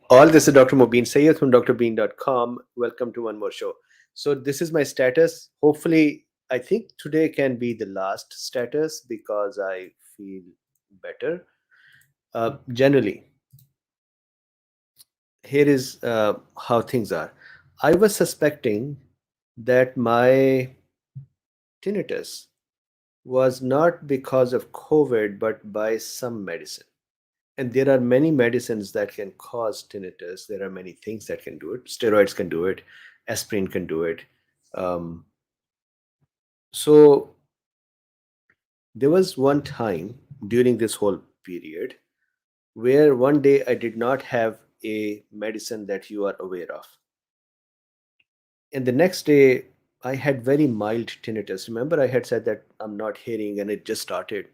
All this is Dr. Mobeen Sayed from drbeen.com. Welcome to one more show. So this is my status. Hopefully, I think today can be the last status because I feel better. Generally, here is how things are. I was suspecting that my tinnitus was not because of COVID, but by some medicine. And there are many medicines that can cause tinnitus. There are many things that can do it. Steroids can do it. Aspirin can do it. Um, so there was one time during this whole period where one day I did not have a medicine that you are aware of. And the next day, I had very mild tinnitus. Remember, I had said that I'm not hearing and it just started.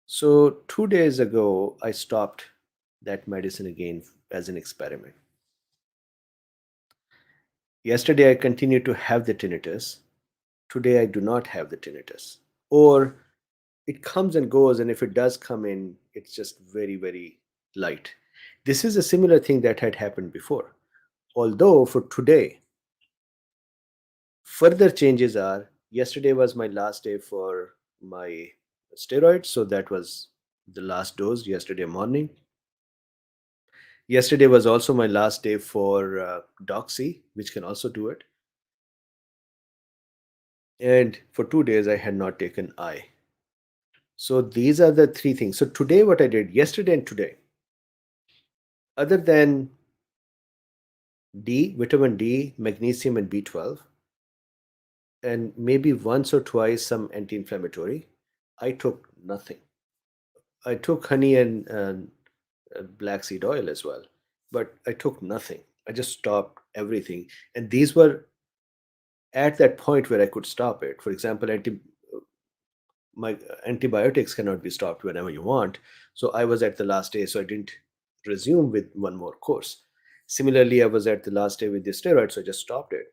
So 2 days ago, I stopped that medicine again as an experiment. Yesterday, I continued to have the tinnitus. Today, I do not have the tinnitus. Or it comes and goes, and if it does come in, it's just very, very light. This is a similar thing that had happened before. Although for today, further changes are yesterday was my last day for my steroids, so that was the last dose yesterday morning. Yesterday was also my last day for doxy, which can also do it. And for 2 days, I had not taken I. So these are the three things. So today, what I did yesterday and today, other than D, vitamin D, magnesium, and B12, and maybe once or twice some anti inflammatory, I took nothing. I took honey and black seed oil as well, but I took nothing. I just stopped everything. And these were at that point where I could stop it. For example, my antibiotics cannot be stopped whenever you want. So I was at the last day, so I didn't resume with one more course. Similarly, I was at the last day with the steroids, so I just stopped it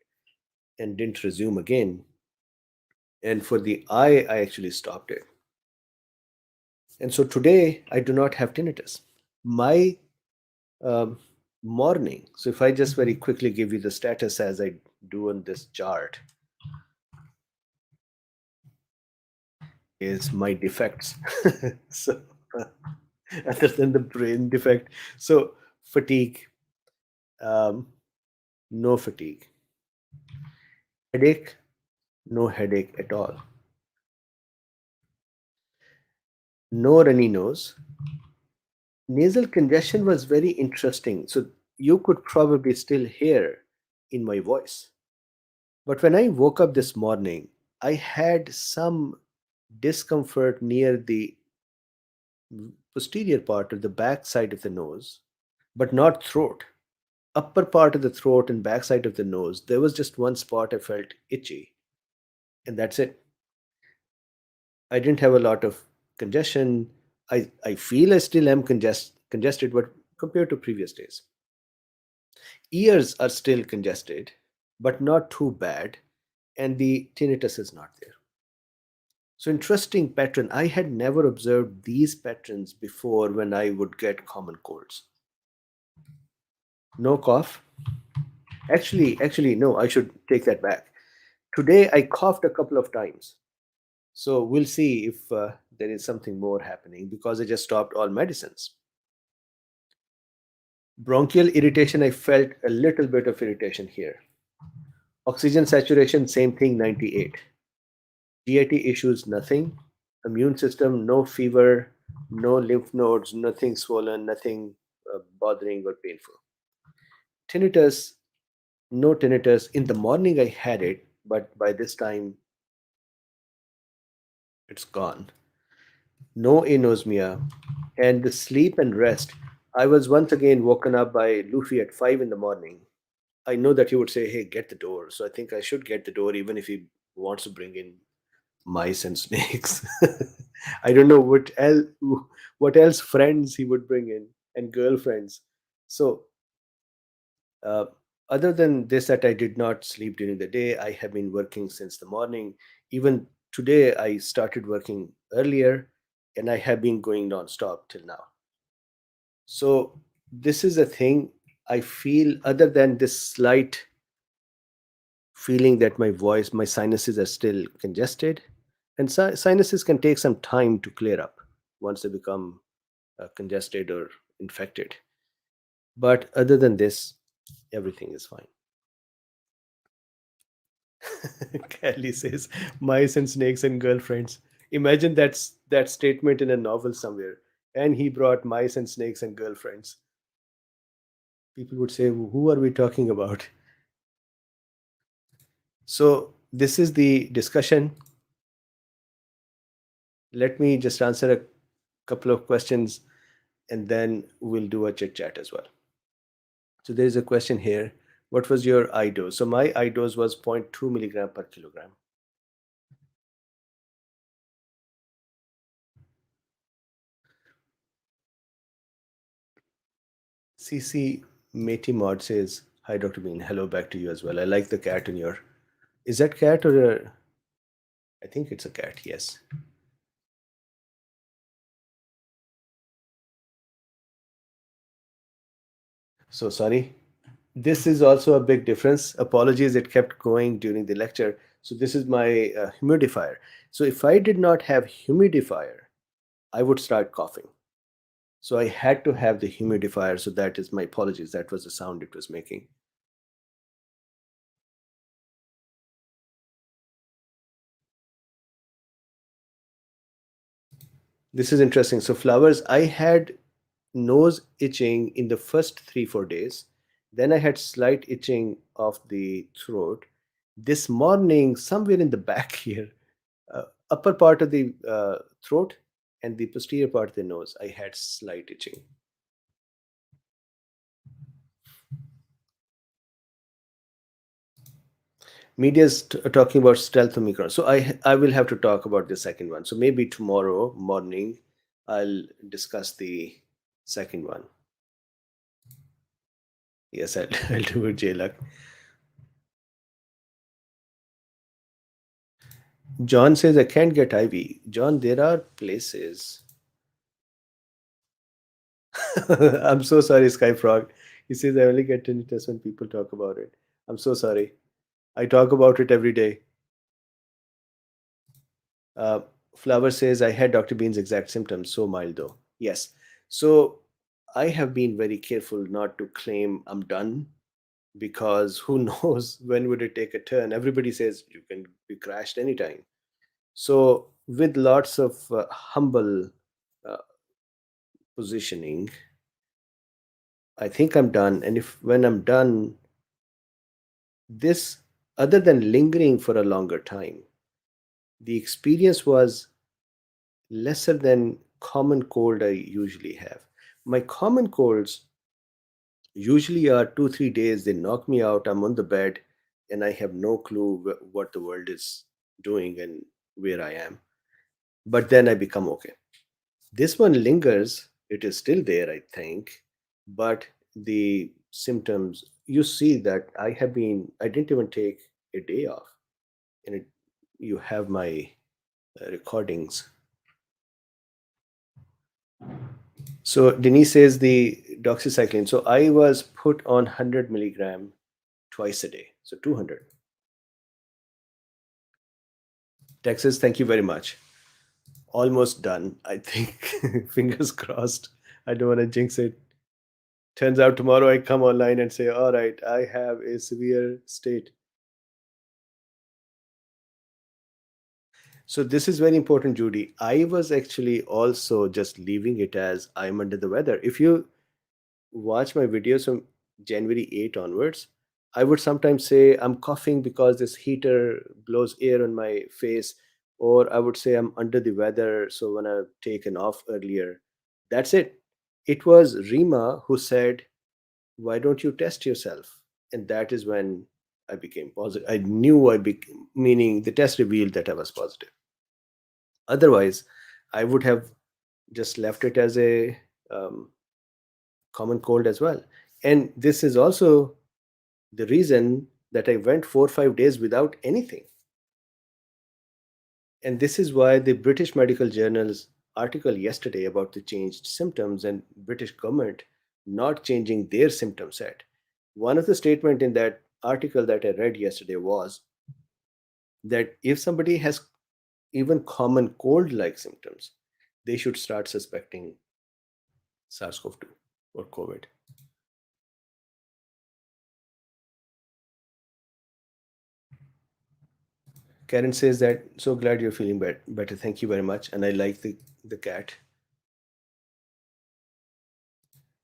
and didn't resume again. And for the eye, I actually stopped it. And so today, I do not have tinnitus. My um, morning, so if I just very quickly give you the status as I do on this chart, is my defects. So, other than the brain defect, so fatigue, um, no fatigue, headache, no headache at all, no runny nose. Nasal congestion was very interesting. So you could probably still hear in my voice. But when I woke up this morning, I had some discomfort near the posterior part of the back side of the nose, but not throat. Upper part of the throat and back side of the nose, there was just one spot I felt itchy, and that's it. I didn't have a lot of congestion. I feel I still am congested, but compared to previous days. Ears are still congested, but not too bad, and the tinnitus is not there. So, interesting pattern. I had never observed these patterns before when I would get common colds. No cough. Actually, no, I should take that back. Today, I coughed a couple of times. So, we'll see if there is something more happening because I just stopped all medicines. Bronchial irritation, I felt a little bit of irritation here. Oxygen saturation, same thing, 98. GIT issues, nothing. Immune system, no fever, no lymph nodes, nothing swollen, nothing bothering or painful. Tinnitus, no tinnitus. In the morning, I had it, but by this time, it's gone. No anosmia. And the sleep and rest. I was once again woken up by Luffy at 5 in the morning. I know that he would say, "Hey, get the door." So I think I should get the door, even if he wants to bring in mice and snakes. I don't know what else friends he would bring in and girlfriends. So uh, other than this, that I did not sleep during the day, I have been working since the morning. Even today, I started working earlier, and I have been going non-stop till now. So This is a thing I feel, other than this slight feeling that my voice, my sinuses are still congested. And sinuses can take some time to clear up once they become congested or infected. But other than this, everything is fine. Kelly says, mice and snakes and girlfriends. Imagine that statement in a novel somewhere. And he brought mice and snakes and girlfriends. People would say, who are we talking about? So, this is the discussion. Let me just answer a couple of questions and then we'll do a chit chat as well. So, there is a question here. What was your I dose? So, my I dose was zero point 0.2 milligram per kilogram. CC Meti Mod says, hi, Dr. Bean. Hello back to you as well. I like the cat in your. Is that cat or a. I think it's a cat, yes. So sorry. This is also a big difference. Apologies, it kept going during the lecture. So this is my humidifier. So if I did not have humidifier, I would start coughing. So I had to have the humidifier. So that is my apologies. That was the sound it was making. This is interesting. So flowers, I had nose itching in the first 3 4 days. Then I had slight itching of the throat. This morning, somewhere in the back here, upper part of the throat and the posterior part of the nose, I had slight itching. Media's talking about stealth omicron. So I will have to talk about the second one. So maybe tomorrow morning I'll discuss the second one. Yes, I'll do it, J-Luck. John says I can't get IV. John, there are places. I'm so sorry, Skyfrog. He says I only get tinnitus when people talk about it. I'm so sorry. I talk about it every day. Uh, Flower says, I had Dr. Bean's exact symptoms, so mild though. Yes. So I have been very careful not to claim I'm done because who knows when would it take a turn. Everybody says you can be crashed anytime. So with lots of humble uh, positioning, I think I'm done. And if when I'm done, this, other than lingering for a longer time, the experience was lesser than common cold I usually have. My common colds usually are 2 3 days. They knock me out. I'm on the bed, and I have no clue what the world is doing and where I am. But then I become okay. This one lingers. It is still there, I think, but the symptoms. You see that I have been. I didn't even take a day off, and you have my recordings. So Denise says the doxycycline. So I was put on 100 milligram twice a day. So 200. Texas, thank you very much. Almost done, I think. Fingers crossed. I don't want to jinx it. Turns out tomorrow I come online and say, all right, I have a severe state. So this is very important, Judy. I was actually also just leaving it as I'm under the weather. If you watch my videos from January 8 onwards, I would sometimes say I'm coughing because this heater blows air on my face, or I would say I'm under the weather. So when I've taken off earlier, that's it. It was Rima who said, why don't you test yourself? And that is when I became positive. I knew I became, meaning the test revealed that I was positive. Otherwise, I would have just left it as a common cold as well. And this is also the reason that I went 4 or 5 days without anything. And this is why the British Medical Journal's article yesterday about the changed symptoms and British government not changing their symptom set. One of the statement in that article that I read yesterday was that if somebody has even common cold like symptoms, they should start suspecting SARS-CoV-2 or COVID. Karen says that so glad you're feeling better. Thank you very much. And I like the cat.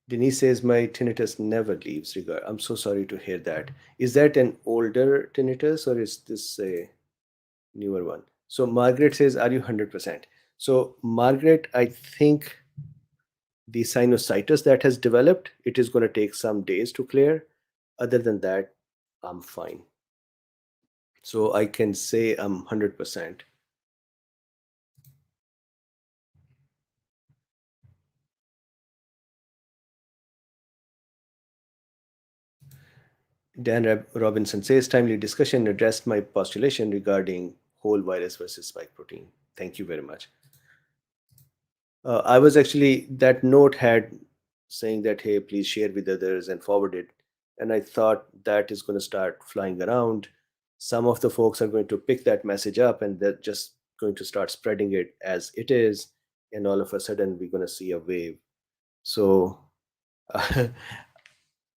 Denise says my tinnitus never leaves. Regard. I'm so sorry to hear that. Is that an older tinnitus or is this a newer one? So Margaret says, are you 100%? So Margaret, I think the sinusitis that has developed, it is going to take some days to clear. Other than that, I'm fine. So I can say I'm 100%. Robinson says, timely discussion addressed my postulation regarding whole virus versus spike protein. Thank you very much. I was actually, that note had saying that, hey, please share with others and forward it. And I thought that is going to start flying around. Some of the folks are going to pick that message up and they're just going to start spreading it as it is. And all of a sudden, we're going to see a wave. So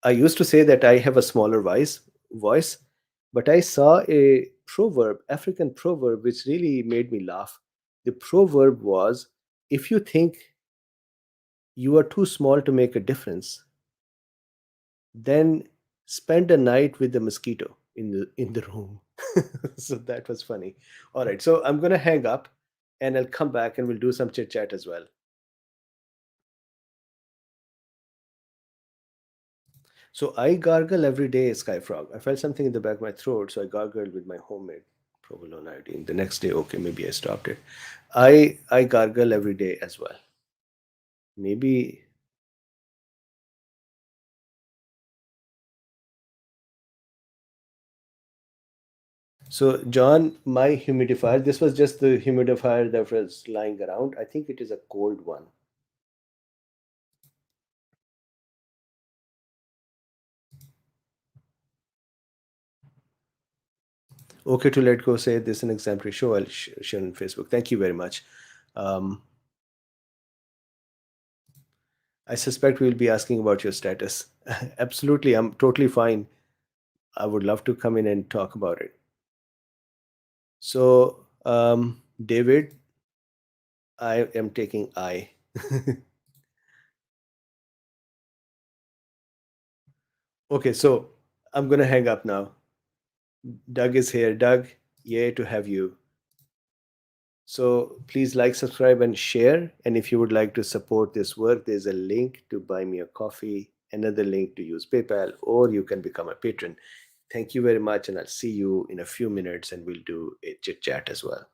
I used to say that I have a smaller voice, but I saw a proverb, African proverb, which really made me laugh. The proverb was, if you think you are too small to make a difference, then spend a night with the mosquito in the room. So that was funny. All right, so I'm gonna hang up and I'll come back and we'll do some chit chat as well. So I gargle every day, Skyfrog. I felt something in the back of my throat, so I gargled with my homemade provolone iodine. The next day, okay, maybe I stopped it. I gargle every day as well. Maybe. So, John, my humidifier, this was just the humidifier that was lying around. I think it is a cold one. Okay to let go say this is an exemplary show. I'll share on Facebook. Thank you very much. Um, I suspect we'll be asking about your status. Absolutely, I'm totally fine. I would love to come in and talk about it. So, David, I am taking I. Okay, so I'm gonna hang up now. Doug is here. Doug, yay to have you. So please like, subscribe, and share. And if you would like to support this work, there's a link to buy me a coffee, another link to use PayPal, or you can become a patron. Thank you very much, and I'll see you in a few minutes, and we'll do a chit chat as well.